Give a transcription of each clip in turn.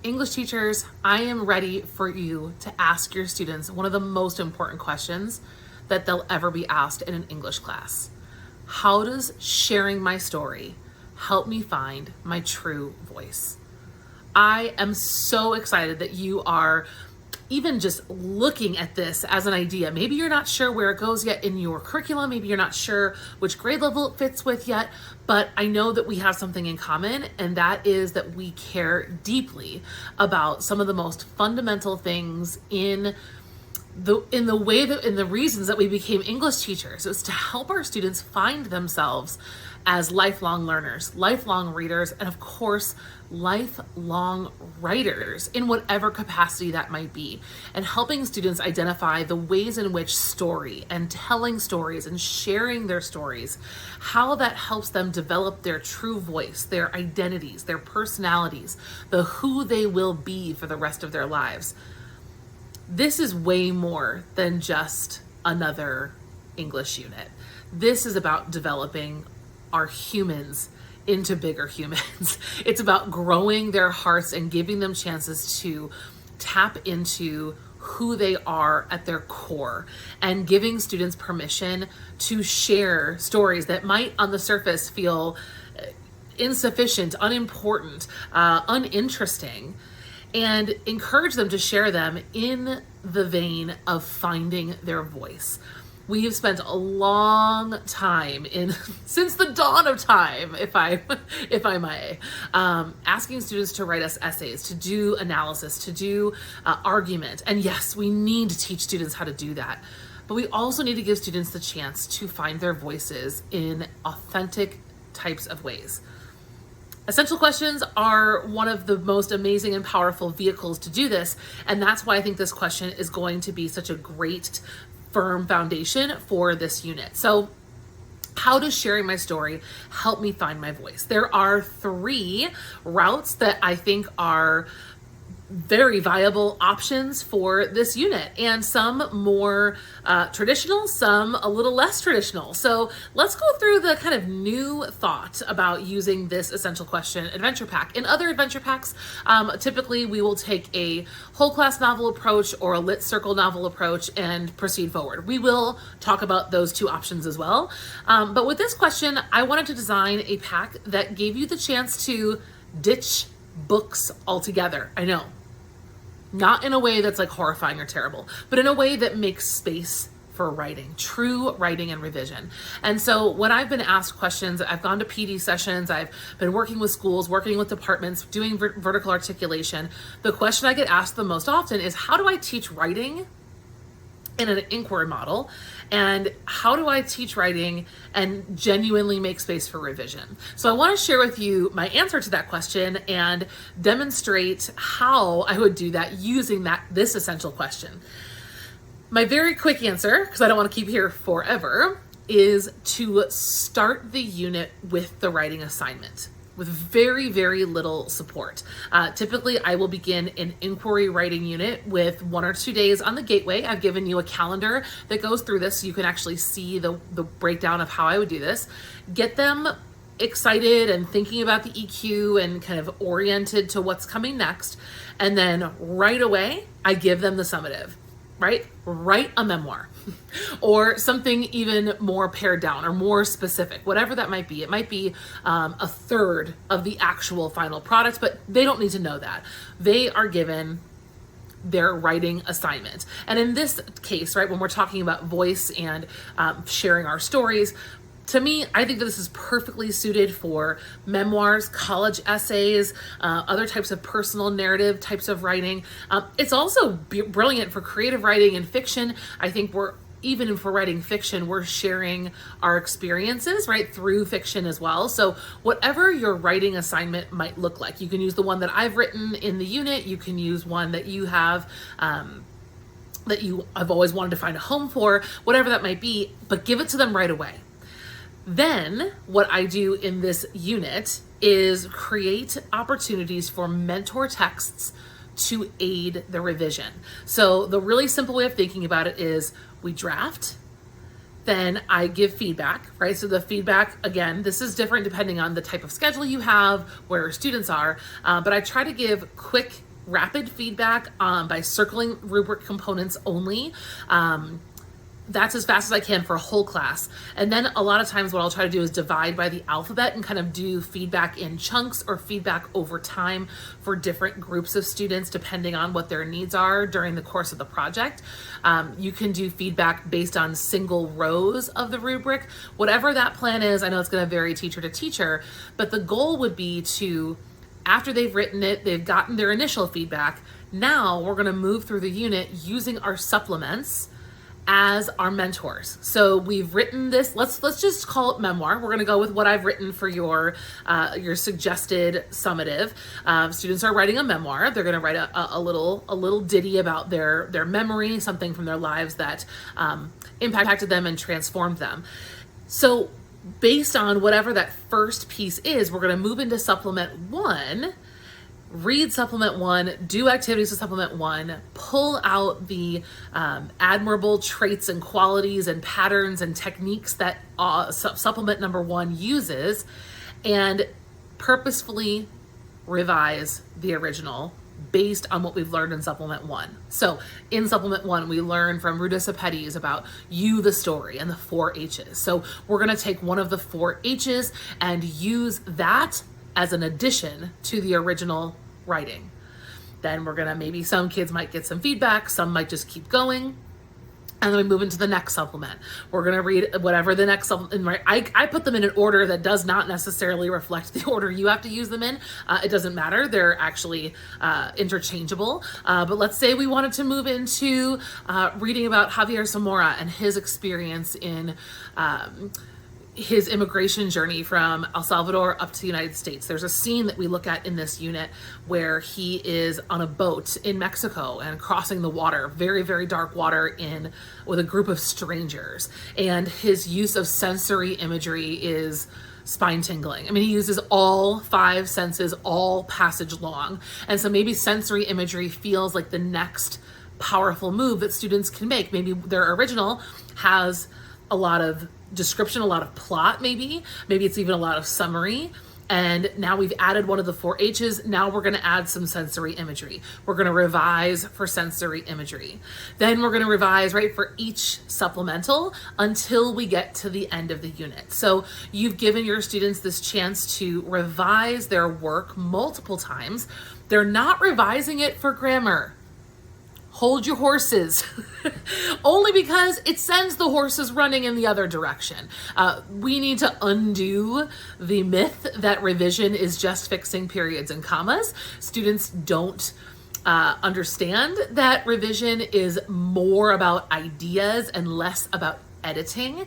English teachers, I am ready for you to ask your students one of the most important questions that they'll ever be asked in an English class. How does sharing my story help me find my true voice? I am so excited that you are even just looking at this as an idea. Maybe you're not sure where it goes yet in your curriculum. Maybe you're not sure which grade level it fits with yet, but I know that we have something in common, and that is that we care deeply about some of the most fundamental things in the reasons that we became English teachers. Is to help our students find themselves as lifelong learners, lifelong readers, and of course, lifelong writers in whatever capacity that might be, and helping students identify the ways in which story and telling stories and sharing their stories, how that helps them develop their true voice, their identities, their personalities, the who they will be for the rest of their lives. This is way more than just another English unit. This is about developing our humans into bigger humans. It's about growing their hearts and giving them chances to tap into who they are at their core, and giving students permission to share stories that might on the surface feel insufficient, unimportant, uninteresting, and encourage them to share them in the vein of finding their voice. We've spent a long time since the dawn of time, if I may, asking students to write us essays, to do analysis, to do argument. And yes, we need to teach students how to do that. But we also need to give students the chance to find their voices in authentic types of ways. Essential questions are one of the most amazing and powerful vehicles to do this. And that's why I think this question is going to be such a great firm foundation for this unit. So how does sharing my story help me find my voice? There are 3 routes that I think are very viable options for this unit, and some more traditional, some a little less traditional. So let's go through the kind of new thought about using this essential question adventure pack. In other adventure packs, typically we will take a whole class novel approach or a lit circle novel approach and proceed forward. We will talk about those 2 options as well. But with this question, I wanted to design a pack that gave you the chance to ditch books altogether. I know, not in a way that's like horrifying or terrible, but in a way that makes space for writing, true writing and revision. And so when I've been asked questions, I've gone to PD sessions, I've been working with schools, working with departments, doing vertical articulation. The question I get asked the most often is, how do I teach writing in an inquiry model? And how do I teach writing and genuinely make space for revision? So I want to share with you my answer to that question and demonstrate how I would do that using this essential question. My very quick answer, because I don't want to keep here forever, is to start the unit with the writing assignment, with very, very little support. Typically, I will begin an inquiry writing unit with 1 or 2 days on the gateway. I've given you a calendar that goes through this so you can actually see the breakdown of how I would do this. Get them excited and thinking about the EQ and kind of oriented to what's coming next. And then right away, I give them the summative, right? Write a memoir or something even more pared down or more specific, whatever that might be. It might be a third of the actual final product, but they don't need to know that. They are given their writing assignment. And in this case, right, when we're talking about voice and sharing our stories, to me, I think that this is perfectly suited for memoirs, college essays, other types of personal narrative types of writing. It's also brilliant for creative writing and fiction. I think even if we're writing fiction, we're sharing our experiences, right, through fiction as well. So whatever your writing assignment might look like, you can use the one that I've written in the unit. You can use one that you have, that you have always wanted to find a home for, whatever that might be, but give it to them right away. Then what I do in this unit is create opportunities for mentor texts to aid the revision. So the really simple way of thinking about it is we draft, then I give feedback, right? So the feedback, again, this is different depending on the type of schedule you have, where students are, but I try to give quick rapid feedback by circling rubric components only. That's as fast as I can for a whole class. And then a lot of times what I'll try to do is divide by the alphabet and kind of do feedback in chunks or feedback over time for different groups of students, depending on what their needs are during the course of the project. You can do feedback based on single rows of the rubric. Whatever that plan is, I know it's going to vary teacher to teacher, but the goal would be to, after they've written it, they've gotten their initial feedback, now we're going to move through the unit using our supplements as our mentors. So we've written this, let's just call it memoir. We're going to go with what I've written for your suggested summative. Students are writing a memoir. They're going to write a little ditty about their memory, something from their lives that impacted them and transformed them. So based on whatever that first piece is, we're going to move into supplement 1, read supplement 1, do activities with supplement 1, pull out the admirable traits and qualities and patterns and techniques that supplement number 1 uses, and purposefully revise the original based on what we've learned in supplement 1. So in supplement 1, we learn from Rudissa Petty's about you, the story, and the 4 H's. So we're going to take one of the 4 H's and use that as an addition to the original writing. Then we're gonna, maybe some kids might get some feedback, some might just keep going, and then we move into the next supplement. We're gonna read whatever the next supplement, I put them in an order that does not necessarily reflect the order you have to use them in. It doesn't matter, they're actually interchangeable. But let's say we wanted to move into reading about Javier Zamora and his experience in his immigration journey from El Salvador up to the United States. There's a scene that we look at in this unit where he is on a boat in Mexico and crossing the water, very, very dark water, with a group of strangers. And his use of sensory imagery is spine tingling. I mean, he uses all 5 senses all passage long. And so maybe sensory imagery feels like the next powerful move that students can make. Maybe their original has a lot of description, a lot of plot, maybe it's even a lot of summary. And now we've added one of the 4 H's. Now we're going to add some sensory imagery. We're going to revise for sensory imagery. Then we're going to revise, right, for each supplemental until we get to the end of the unit. So you've given your students this chance to revise their work multiple times. They're not revising it for grammar. Hold your horses. Only because it sends the horses running in the other direction. We need to undo the myth that revision is just fixing periods and commas. Students don't understand that revision is more about ideas and less about editing.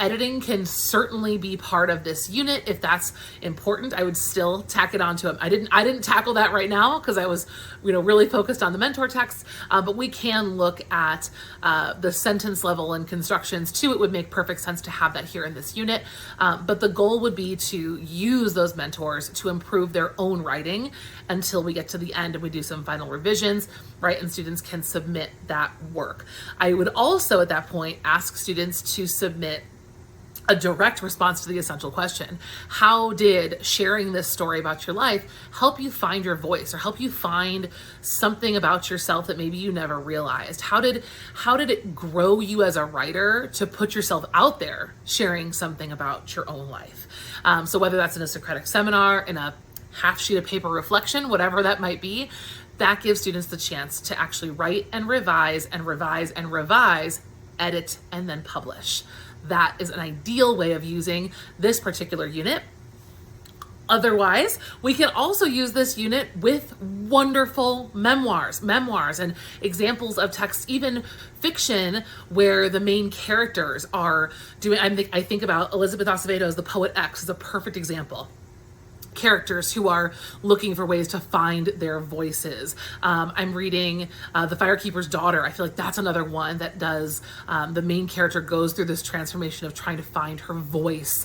Editing can certainly be part of this unit if that's important. I would still tack it onto them. I didn't tackle that right now because I was, really focused on the mentor text. But we can look at the sentence level and constructions too. It would make perfect sense to have that here in this unit. But the goal would be to use those mentors to improve their own writing until we get to the end and we do some final revisions, right? And students can submit that work. I would also at that point ask students to submit a direct response to the essential question. How did sharing this story about your life help you find your voice or help you find something about yourself that maybe you never realized? How did it grow you as a writer to put yourself out there sharing something about your own life? So whether that's in a Socratic seminar, in a half sheet of paper reflection, whatever that might be, that gives students the chance to actually write and revise and revise and revise, edit, and then publish. That is an ideal way of using this particular unit. Otherwise, we can also use this unit with wonderful memoirs and examples of text, even fiction, where the main characters are doing, I think about Elizabeth Acevedo's The Poet X is a perfect example. Characters who are looking for ways to find their voices. I'm reading The Firekeeper's Daughter. I feel like that's another one that does, the main character goes through this transformation of trying to find her voice.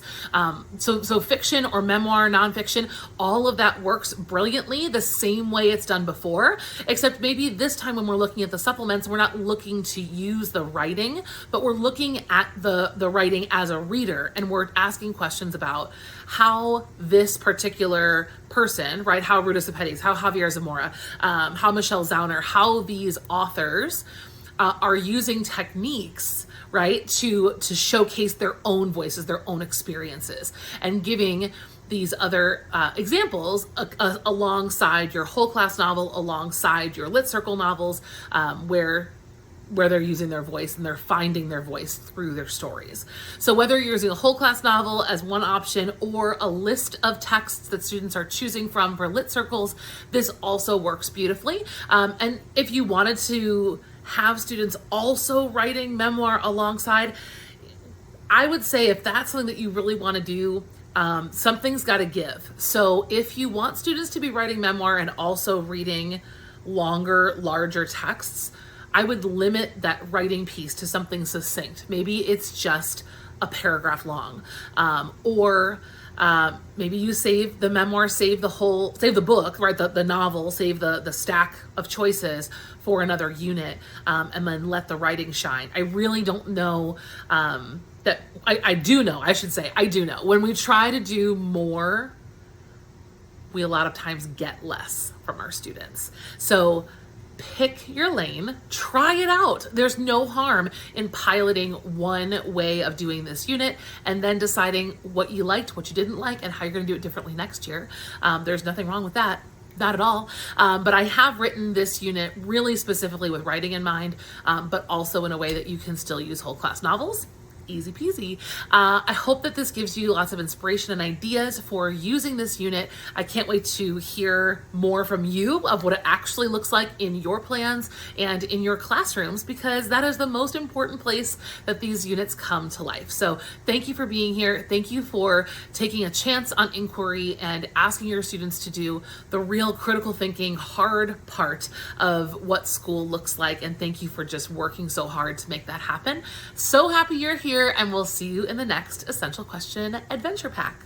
So fiction or memoir, nonfiction, all of that works brilliantly the same way it's done before, except maybe this time when we're looking at the supplements, we're not looking to use the writing, but we're looking at the writing as a reader, and we're asking questions about how this particular person, right, how Ruta Sepetys, how Javier Zamora, how Michelle Zauner, how these authors are using techniques, right, to showcase their own voices, their own experiences, and giving these other examples alongside your whole class novel, alongside your lit circle novels, where they're using their voice and they're finding their voice through their stories. So whether you're using a whole class novel as one option or a list of texts that students are choosing from for lit circles, this also works beautifully. And if you wanted to have students also writing memoir alongside, I would say if that's something that you really want to do, something's got to give. So if you want students to be writing memoir and also reading longer, larger texts, I would limit that writing piece to something succinct. Maybe it's just a paragraph long, or maybe you save the memoir, save the book, right? The novel, save the stack of choices for another unit, and then let the writing shine. I really don't know that I do know. I should say I do know. When we try to do more, we a lot of times get less from our students. So pick your lane, try it out. There's no harm in piloting one way of doing this unit and then deciding what you liked, what you didn't like, and how you're going to do it differently next year. There's nothing wrong with that. Not at all. But I have written this unit really specifically with writing in mind, but also in a way that you can still use whole class novels. Easy peasy. I hope that this gives you lots of inspiration and ideas for using this unit. I can't wait to hear more from you of what it actually looks like in your plans and in your classrooms, because that is the most important place that these units come to life. So thank you for being here. Thank you for taking a chance on inquiry and asking your students to do the real critical thinking, hard part of what school looks like. And thank you for just working so hard to make that happen. So happy you're here, and we'll see you in the next Essential Question Adventure Pack.